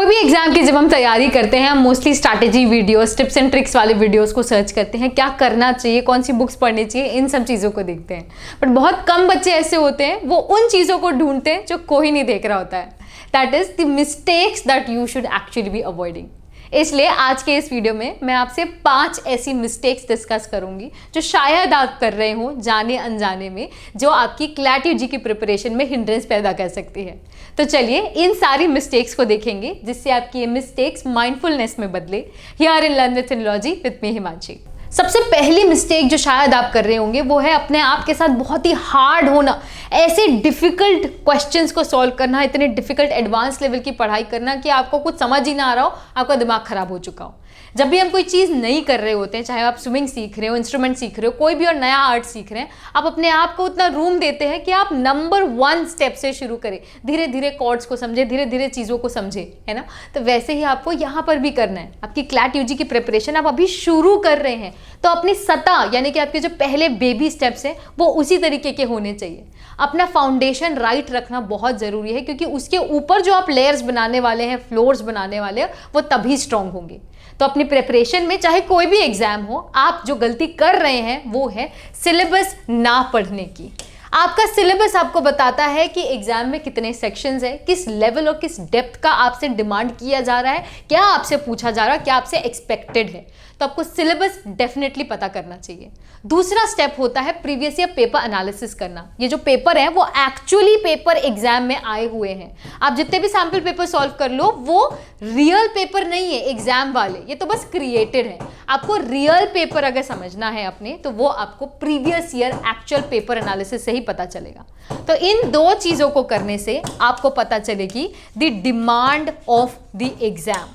कोई भी एग्जाम की जब हम तैयारी करते हैं हम mostly strategy videos, tips and tricks वाले वीडियोस को सर्च करते हैं, क्या करना चाहिए, कौन सी बुक्स पढ़नी चाहिए, इन सब चीज़ों को देखते हैं। बट बहुत कम बच्चे ऐसे होते हैं वो उन चीज़ों को ढूंढते हैं जो कोई नहीं देख रहा होता है। That is the mistakes that you should actually be avoiding. इसलिए आज के इस वीडियो में मैं आपसे 5 ऐसी मिस्टेक्स डिस्कस करूंगी जो शायद आप कर रहे हो जाने अनजाने में, जो आपकी क्लैट यूजी की प्रिपरेशन में हिंड्रेंस पैदा कर सकती है। तो चलिए इन सारी मिस्टेक्स को देखेंगे जिससे आपकी ये मिस्टेक्स माइंडफुलनेस में बदले। Here in learn with phenology with me Himanshi. सबसे पहली मिस्टेक जो शायद आप कर रहे होंगे वो है अपने आप के साथ बहुत ही हार्ड होना, ऐसे डिफिकल्ट क्वेश्चंस को सॉल्व करना, इतने डिफिकल्ट एडवांस लेवल की पढ़ाई करना कि आपको कुछ समझ ही ना आ रहा हो, आपका दिमाग खराब हो चुका हो। जब भी हम कोई चीज़ नहीं कर रहे होते हैं, चाहे आप स्विमिंग सीख रहे हो, इंस्ट्रूमेंट सीख रहे हो, कोई भी और नया आर्ट सीख रहे हैं, आप अपने आप को उतना रूम देते हैं कि आप नंबर 1 स्टेप से शुरू करें, धीरे धीरे कॉर्ड्स को समझे, धीरे धीरे चीज़ों को समझे, है ना। तो वैसे ही आपको यहाँ पर भी करना है। आपकी क्लैट यूजी की प्रिपरेशन आप अभी शुरू कर रहे हैं तो अपनी सतह यानी कि आपके जो पहले बेबी स्टेप्स हैं वो उसी तरीके के होने चाहिए। अपना फाउंडेशन राइट रखना बहुत ज़रूरी है क्योंकि उसके ऊपर जो आप लेयर्स बनाने वाले हैं, फ्लोर्स बनाने वाले हैं, वो तभी स्ट्रांग होंगे। तो अपनी प्रिपरेशन में चाहे कोई भी एग्जाम हो, आप जो गलती कर रहे हैं वो है सिलेबस ना पढ़ने की। आपका सिलेबस आपको बताता है कि एग्जाम में कितने सेक्शंस है, किस लेवल और किस डेप्थ का आपसे डिमांड किया जा रहा है, क्या आपसे पूछा जा रहा है, क्या आपसे एक्सपेक्टेड है। तो आपको सिलेबस डेफिनेटली पता करना चाहिए। दूसरा स्टेप होता है प्रीवियस ईयर पेपर एनालिसिस करना। ये जो पेपर है वो एक्चुअली पेपर एग्जाम में आए हुए हैं। आप जितने भी सैम्पल पेपर सॉल्व कर लो वो रियल पेपर नहीं है एग्जाम वाले, ये तो बस क्रिएटेड है। आपको रियल पेपर अगर समझना है अपने तो वो आपको previous year actual paper analysis से ही पता चलेगा। तो इन 2 चीजों को करने से आपको पता चलेगी the demand of the exam.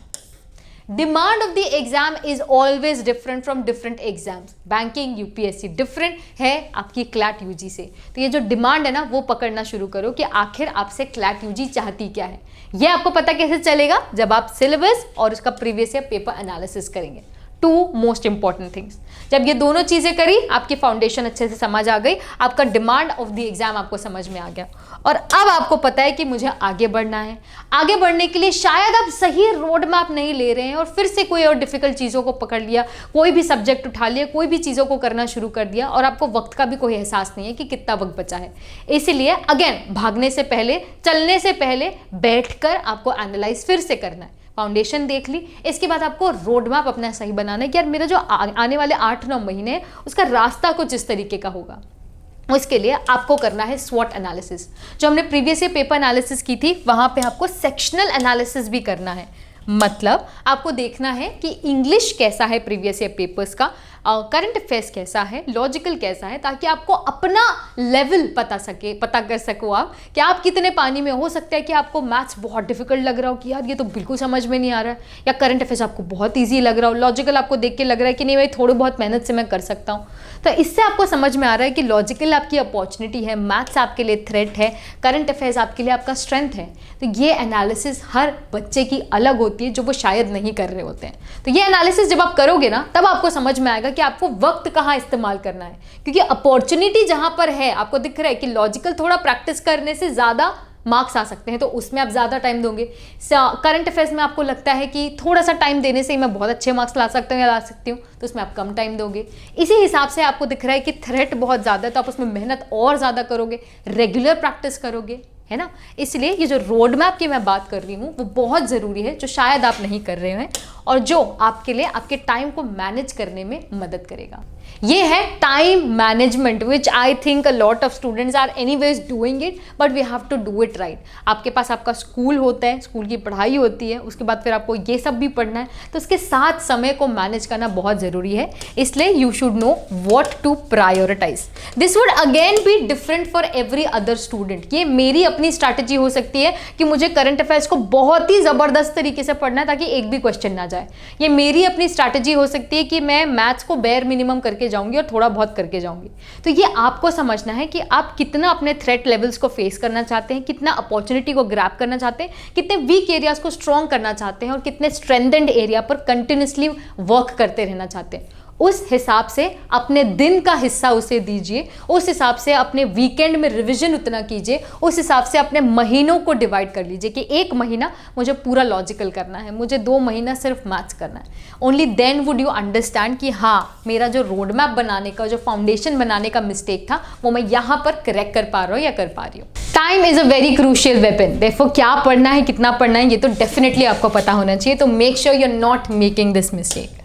Demand of the exam is always different from different exams. Banking, UPSC different है आपकी क्लैट यूजी से। तो ये जो डिमांड है ना वो पकड़ना शुरू करो कि आखिर आपसे क्लैट यूजी चाहती क्या है। ये आपको पता कैसे चलेगा? जब आप सिलेबस और उसका प्रीवियस ईयर पेपर एनालिसिस करेंगे। 2 मोस्ट इंपॉर्टेंट थिंग्स। जब ये दोनों चीजें करी, आपकी फाउंडेशन अच्छे से समझ आ गई, आपका डिमांड ऑफ द एग्जाम आपको समझ में आ गया और अब आपको पता है कि मुझे आगे बढ़ना है। आगे बढ़ने के लिए शायद आप सही रोड मैप नहीं ले रहे हैं और फिर से कोई और डिफिकल्ट चीज़ों को पकड़ लिया, कोई भी सब्जेक्ट उठा लिया, कोई भी चीज़ों को करना शुरू कर दिया और आपको वक्त का भी कोई एहसास नहीं है कि कितना वक्त बचा है। इसीलिए अगेन भागने से पहले, चलने से पहले बैठकर आपको एनालाइज फिर से करना है। फाउंडेशन देख ली, इसके बाद आपको रोड मैप अपना सही बनाना है कि यार मेरा जो आने वाले 8-9 महीने है उसका रास्ता कुछ इस तरीके का होगा। उसके लिए आपको करना है स्वॉट एनालिसिस। जो हमने प्रीवियस ईयर पेपर एनालिसिस की थी वहां पे आपको सेक्शनल एनालिसिस भी करना है। मतलब आपको देखना है कि इंग्लिश कैसा है प्रीवियस ईयर पेपर्स का, करंट अफेयर्स कैसा है, लॉजिकल कैसा है, ताकि आपको अपना लेवल पता कर सको आप कि आप कितने पानी में। हो सकता है कि आपको मैथ्स बहुत डिफिकल्ट लग रहा हो कि यार ये तो बिल्कुल समझ में नहीं आ रहा है, या करंट अफेयर्स आपको बहुत ईजी लग रहा हो, लॉजिकल आपको देख के लग रहा है कि नहीं भाई थोड़ी बहुत मेहनत से मैं कर सकता हूँ। तो इससे आपको समझ में आ रहा है कि लॉजिकल आपकी अपॉर्चुनिटी है, मैथ्स आपके लिए थ्रेट है, करंट अफेयर्स आपके लिए आपका स्ट्रेंथ है। तो ये एनालिसिस हर बच्चे की अलग होती है जो वो शायद नहीं कर रहे होते हैं। तो ये एनालिसिस जब आप करोगे ना तब आपको समझ में आएगा कि आपको वक्त कहाँ इस्तेमाल करना है, क्योंकि अपॉर्चुनिटी जहां पर है आपको दिख रहा है कि लॉजिकल थोड़ा प्रैक्टिस करने से ज्यादा मार्क्स आ सकते हैं तो उसमें आप ज़्यादा टाइम दोगे। करंट अफेयर्स में आपको लगता है कि थोड़ा सा टाइम देने से ही मैं बहुत अच्छे मार्क्स ला सकता हूँ या ला सकती हूँ, तो उसमें आप कम टाइम दोगे। इसी हिसाब से आपको दिख रहा है कि थ्रेट बहुत ज़्यादा है तो आप उसमें मेहनत और ज़्यादा करोगे, रेगुलर प्रैक्टिस करोगे, है ना। इसलिए ये जो रोड मैप की मैं बात कर रही हूँ वो बहुत ज़रूरी है, जो शायद आप नहीं कर रहे हैं और जो आपके लिए आपके टाइम को मैनेज करने में मदद करेगा। ये है time management, which I think a lot of students are anyways doing it, but we have to do it right. आपके पास आपका स्कूल होता है, स्कूल की पढ़ाई होती है, उसके बाद फिर आपको ये सब भी पढ़ना है, तो उसके साथ समय को मैनेज करना बहुत ज़रूरी है। इसलिए you should know what to prioritise. This would again be different for every other student. ये मेरी अपनी स्ट्रैटेजी हो सकती है कि मुझे करंट अफेयर्स को बहुत ही ज़बरदस्त तरीके से पढ़ना है ताकि एक भी क्वेश्चन ना जाए। ये मेरी अपनी स्ट्रैटेजी हो सकती है कि मैं मैथ्स को बेयर मिनिमम करके जाऊंगी और थोड़ा बहुत करके जाऊंगी। तो ये आपको समझना है कि आप कितना अपने थ्रेट लेवल्स को फेस करना चाहते हैं, कितना अपॉर्चुनिटी को ग्रैब करना चाहते हैं, कितने वीक एरियाज को स्ट्रॉन्ग करना चाहते हैं और कितने स्ट्रेंथेंड एरिया पर कंटिन्यूसली वर्क करते रहना चाहते हैं। उस हिसाब से अपने दिन का हिस्सा उसे दीजिए, उस हिसाब से अपने वीकेंड में रिवीजन उतना कीजिए, उस हिसाब से अपने महीनों को डिवाइड कर लीजिए कि एक महीना मुझे पूरा लॉजिकल करना है, मुझे 2 महीना सिर्फ मैथ्स करना है। Only then would you understand कि हाँ, मेरा जो रोड मैप बनाने का, जो फाउंडेशन बनाने का मिस्टेक था, वो मैं यहाँ पर करेक्ट कर पा रहा हूँ या कर पा रही हूँ। Time is a very crucial weapon, therefore क्या पढ़ना है, कितना पढ़ना है, ये तो डेफिनेटली आपको पता होना चाहिए। तो make sure you are not making this mistake.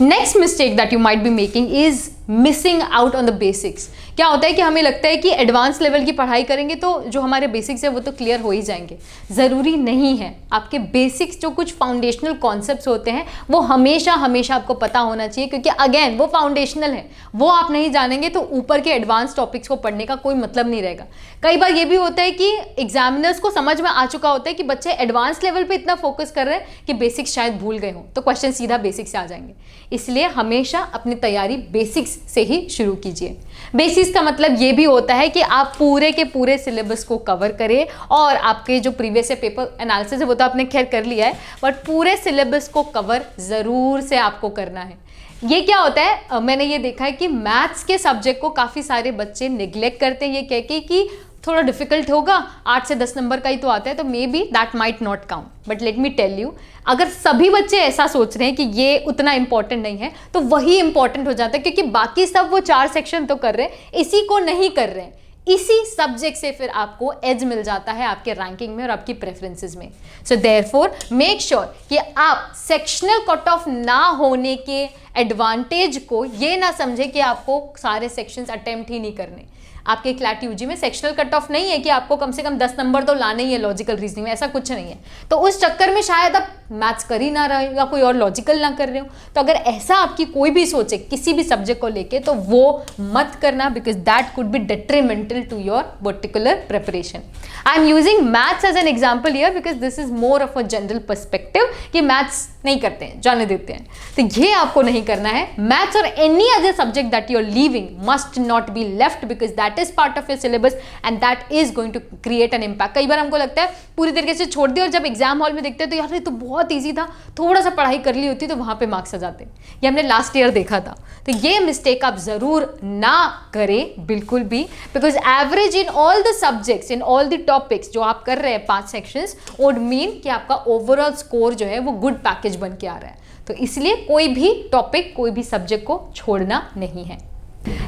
Next mistake that you might be making is missing out on the basics. क्या होता है कि हमें लगता है कि एडवांस लेवल की पढ़ाई करेंगे तो जो हमारे बेसिक्स है वो तो क्लियर हो ही जाएंगे। ज़रूरी नहीं है। आपके बेसिक्स जो कुछ फाउंडेशनल कॉन्सेप्ट्स होते हैं वो हमेशा हमेशा आपको पता होना चाहिए, क्योंकि अगेन वो फाउंडेशनल है, वो आप नहीं जानेंगे तो ऊपर के एडवांस टॉपिक्स को पढ़ने का कोई मतलब नहीं रहेगा। कई बार ये भी होता है कि एग्जामिनर्स को समझ में आ चुका होता है कि बच्चे एडवांस लेवल पर इतना फोकस कर रहे हैं कि बेसिक्स शायद भूल गए हों, तो क्वेश्चन सीधा बेसिक्स से आ जाएंगे। इसलिए हमेशा अपनी तैयारी बेसिक्स से ही शुरू कीजिए। बेसिक्स का मतलब ये भी होता है कि आप पूरे के पूरे सिलेबस को कवर करें, और आपके जो प्रीवियस से पेपर एनालिसिस है वो तो आपने खैर कर लिया है, बट पूरे सिलेबस को कवर ज़रूर से आपको करना है। ये क्या होता है, मैंने ये देखा है कि मैथ्स के सब्जेक्ट को काफ़ी सारे बच्चे निगलेक्ट करते हैं, ये कह के कि थोड़ा डिफिकल्ट होगा, 8 से 10 नंबर का ही तो आता है, तो maybe that might not count. But let me tell you, अगर सभी बच्चे ऐसा सोच रहे हैं कि ये उतना इंपॉर्टेंट नहीं है, तो वही इंपॉर्टेंट हो जाता है, क्योंकि बाकी सब वो 4 सेक्शन तो कर रहे हैं, इसी को नहीं कर रहे हैं। इसी सब्जेक्ट से फिर आपको एज मिल जाता है आपके रैंकिंग में और आपकी प्रेफरेंसेस में। सो देयरफॉर मेक श्योर कि आप सेक्शनल कट ऑफ ना होने के एडवांटेज को ये ना समझे कि आपको सारे सेक्शंस अटेम्प्ट ही नहीं करने। आपके क्लैट यूजी में सेक्शनल कट ऑफ नहीं है कि आपको कम से कम 10 नंबर तो लाने ही है लॉजिकल रीजनिंग में, ऐसा कुछ नहीं है। तो उस चक्कर में शायद आप मैथ्स कर ही ना रहे हो या कोई और लॉजिकल ना कर रहे हो। तो अगर ऐसा आपकी कोई भी सोचे किसी भी सब्जेक्ट को लेके, तो वो मत करना, because that could be detrimental to your particular preparation. I am using maths as an example here because this is more of a general perspective कि मैथ्स नहीं करते हैं, जाने देते हैं, तो ये आपको नहीं करना है। मैथ्स और any other subject that you are leaving must not be left, because that is part of your syllabus and that is going to create an impact. कई बार हमको लगता है पूरी तरीके से छोड़ दिया, और जब एग्जाम हॉल में देखते हैं तो यार ये तो बहुत ईजी था, थोड़ा सा पढ़ाई कर ली होती तो वहां पे मार्क्स आ जाते। ये हमने लास्ट ईयर देखा था। तो ये मिस्टेक आप जरूर ना करें बिल्कुल भी, because average in all the subjects, in all the topics जो आप कर रहे हैं 5 सेक्शंस, वुड मीन कि आपका ओवरऑल स्कोर जो है वो गुड पैकेज बन के आ रहा है। तो इसलिए कोई भी टॉपिक, कोई भी सब्जेक्ट को छोड़ना नहीं है।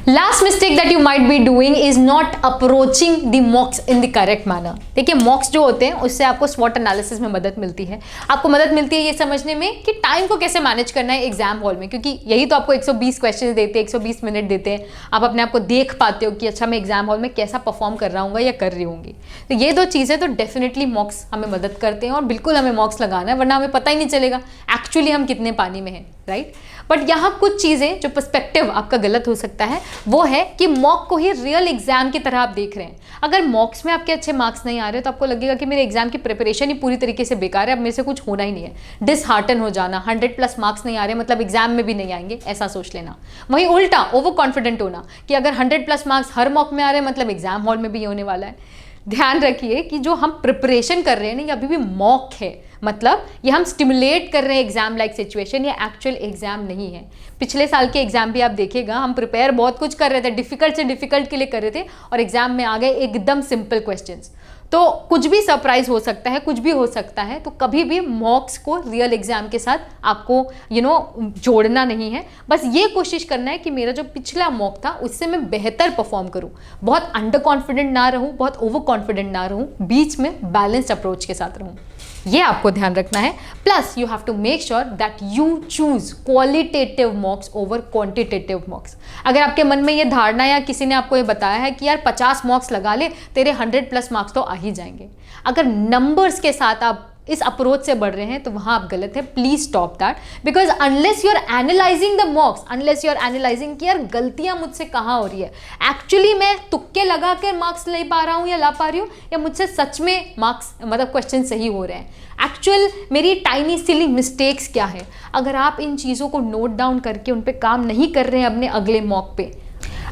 Last mistake that you might be doing is not approaching the मॉक्स in the correct manner. देखिए, मॉक्स जो होते हैं उससे आपको स्वॉट एनालिसिस में मदद मिलती है। आपको मदद मिलती है ये समझने में कि टाइम को कैसे मैनेज करना है एग्जाम हॉल में, क्योंकि यही तो आपको 120 क्वेश्चन देते हैं, 120 मिनट देते हैं। आप अपने आप को देख पाते हो कि अच्छा मैं एग्जाम हॉल में कैसा परफॉर्म कर रहा हूँ या कर रही होंगी। तो ये 2 चीज़ें तो डेफिनेटली मॉक्स हमें मदद करते हैं, और बिल्कुल हमें मॉक्स लगाना है, वरना हमें पता ही नहीं चलेगा एक्चुअली हम कितने पानी में हैं, राइट। बट यहाँ कुछ चीज़ें जो पर्सपेक्टिव आपका गलत हो सकता है, वो है कि मॉक को ही रियल एग्जाम की तरह आप देख रहे हैं। अगर मॉक्स में आपके अच्छे मार्क्स नहीं आ रहे तो आपको लगेगा कि मेरे एग्जाम की प्रिपरेशन ही पूरी तरीके से बेकार है, अब मेरे से कुछ होना ही नहीं है। डिसहार्टन हो जाना, 100+ मार्क्स नहीं आ रहे मतलब एग्जाम में भी नहीं आएंगे, ऐसा सोच लेना। वहीं उल्टा ओवर कॉन्फिडेंट होना कि अगर 100+ मार्क्स हर मॉक में आ रहे हैं मतलब एग्जाम हॉल में भी ये होने वाला है। ध्यान रखिए कि जो हम प्रिपरेशन कर रहे हैं ना, ये अभी भी मॉक है, मतलब ये हम स्टिमुलेट कर रहे हैं एग्जाम लाइक सिचुएशन, ये एक्चुअल एग्जाम नहीं है। पिछले साल के एग्जाम भी आप देखिएगा, हम प्रिपेयर बहुत कुछ कर रहे थे, डिफिकल्ट से डिफिकल्ट के लिए कर रहे थे, और एग्जाम में आ गए एकदम सिंपल क्वेश्चंस। तो कुछ भी सरप्राइज हो सकता है, कुछ भी हो सकता है। तो कभी भी मॉक्स को रियल एग्जाम के साथ आपको जोड़ना नहीं है। बस ये कोशिश करना है कि मेरा जो पिछला मॉक था उससे मैं बेहतर परफॉर्म करूं, बहुत अंडर कॉन्फिडेंट ना रहूं, बहुत ओवर कॉन्फिडेंट ना रहूं, बीच में बैलेंस्ड अप्रोच के साथ रहूं। ये आपको ध्यान रखना है। Plus you have to make sure that you choose qualitative mocks over quantitative mocks. अगर आपके मन में ये धारणा या किसी ने आपको ये बताया है कि यार 50 मॉक्स लगा ले, तेरे 100+ मार्क्स तो आ ही जाएंगे, अगर नंबर्स के साथ आप इस अप्रोच से बढ़ रहे हैं तो वहां आप गलत है। Please stop that, because unless you are analysing the mocks, unless you are analysing कि यार गलतियां मुझसे कहाँ हो रही है, एक्चुअली मैं तुक्के लगा कर मार्क्स ले पा रहा हूँ या ला पा रही हूँ, या मुझसे सच में मार्क्स मतलब क्वेश्चन सही हो रहे हैं, एक्चुअल मेरी टाइनी सिली मिस्टेक्स क्या है। अगर आप इन चीज़ों को नोट डाउन करके उन पर काम नहीं कर रहे हैं अपने अगले मॉक पे,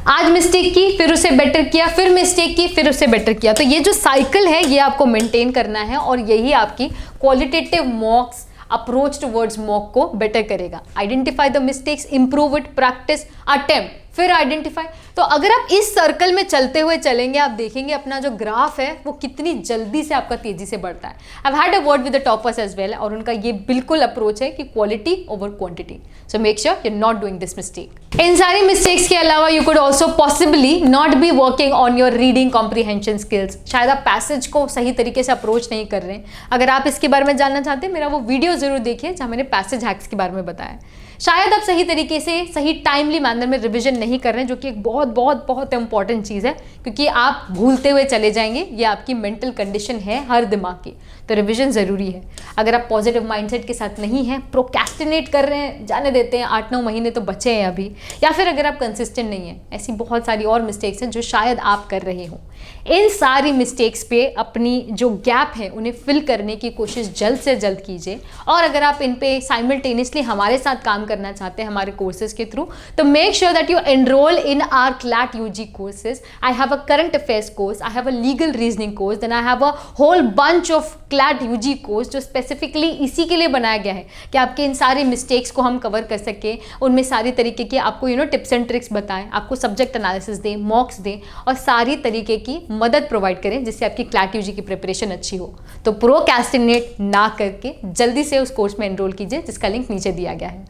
आज मिस्टेक की फिर उसे बेटर किया, फिर मिस्टेक की फिर उसे बेटर किया, तो ये जो साइकिल है ये आपको मेंटेन करना है, और यही आपकी क्वालिटेटिव मॉक्स अप्रोच टुवर्ड्स मॉक को बेटर करेगा। Identify the mistakes, improve it, practice, attempt, फिर आइडेंटिफाई। तो अगर आप इस सर्कल में चलते हुए चलेंगे, आप देखेंगे अपना जो ग्राफ है वो कितनी जल्दी से आपका तेजी से बढ़ता है। I had a word with the toppers as well, और उनका ये बिल्कुल अप्रोच है कि quality over quantity. So make sure you are not doing this mistake. इन सारी मिस्टेक्स के अलावा you could also possibly not be working on your reading comprehension skills. शायद आप पैसेज को सही तरीके से अप्रोच नहीं कर रहे हैं। अगर आप इसके बारे में जानना चाहते हैं, मेरा वो वीडियो जरूर देखिए जहाँ मैंने पैसेज हैक्स के बारे में बताया। शायद आप सही तरीके से, सही टाइमली मैनर में रिवीजन नहीं कर रहे हैं, जो कि एक बहुत बहुत बहुत इंपॉर्टेंट चीज़ है, क्योंकि आप भूलते हुए चले जाएंगे। ये आपकी मेंटल कंडीशन है हर दिमाग की, तो रिवीजन ज़रूरी है। अगर आप पॉजिटिव माइंडसेट के साथ नहीं हैं, प्रोक्रेस्टिनेट कर रहे हैं, जाने देते हैं, 8-9 महीने तो बचे हैं अभी, या फिर अगर आप कंसिस्टेंट नहीं हैं, ऐसी बहुत सारी और मिस्टेक्स हैं जो शायद आप कर रहे हो। इन सारी मिस्टेक्स पे अपनी जो गैप है उन्हें फिल करने की कोशिश जल्द से जल्द कीजिए। और अगर आप इन पे साइमल्टेनियसली हमारे साथ काम करना चाहते हैं हमारे कोर्सेज के थ्रू, तो make sure that you enrol in our CLAT UG courses. I have a current affairs course, I have a legal reasoning course, then I have a whole bunch of CLAT UG course जो specifically इसी के लिए बनाया गया है कि आपके इन सारी मिस्टेक्स को हम कवर कर सकें। उनमें सारी तरीके की आपको टिप्स एंड ट्रिक्स बताएं, आपको सब्जेक्ट एनालिसिस दें, मॉक्स दें, और सारी तरीके की मदद प्रोवाइड करें जिससे आपकी क्लैट यूजी की प्रिपरेशन अच्छी हो। तो प्रोक्रेस्टिनेट ना करके जल्दी से उस कोर्स में एनरोल कीजिए, जिसका लिंक नीचे दिया गया है।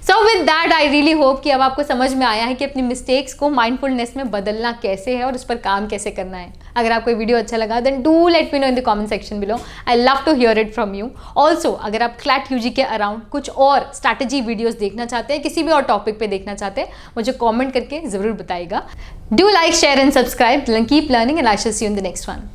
So with that I really hope कि अब आपको समझ में आया है कि अपनी मिस्टेक्स को माइंडफुलनेस में बदलना कैसे है और उस पर काम कैसे करना है। अगर आपको ये वीडियो अच्छा लगा then do let me know in the comment section below. I love to hear it from you. Also अगर आप क्लैट यूजी के अराउंड कुछ और स्ट्रैटेजी वीडियोस देखना चाहते हैं, किसी भी और टॉपिक पे देखना चाहते हैं, मुझे कॉमेंट करके जरूर बताइएगा। Do like, share and subscribe. Keep learning and I shall see you in the next one.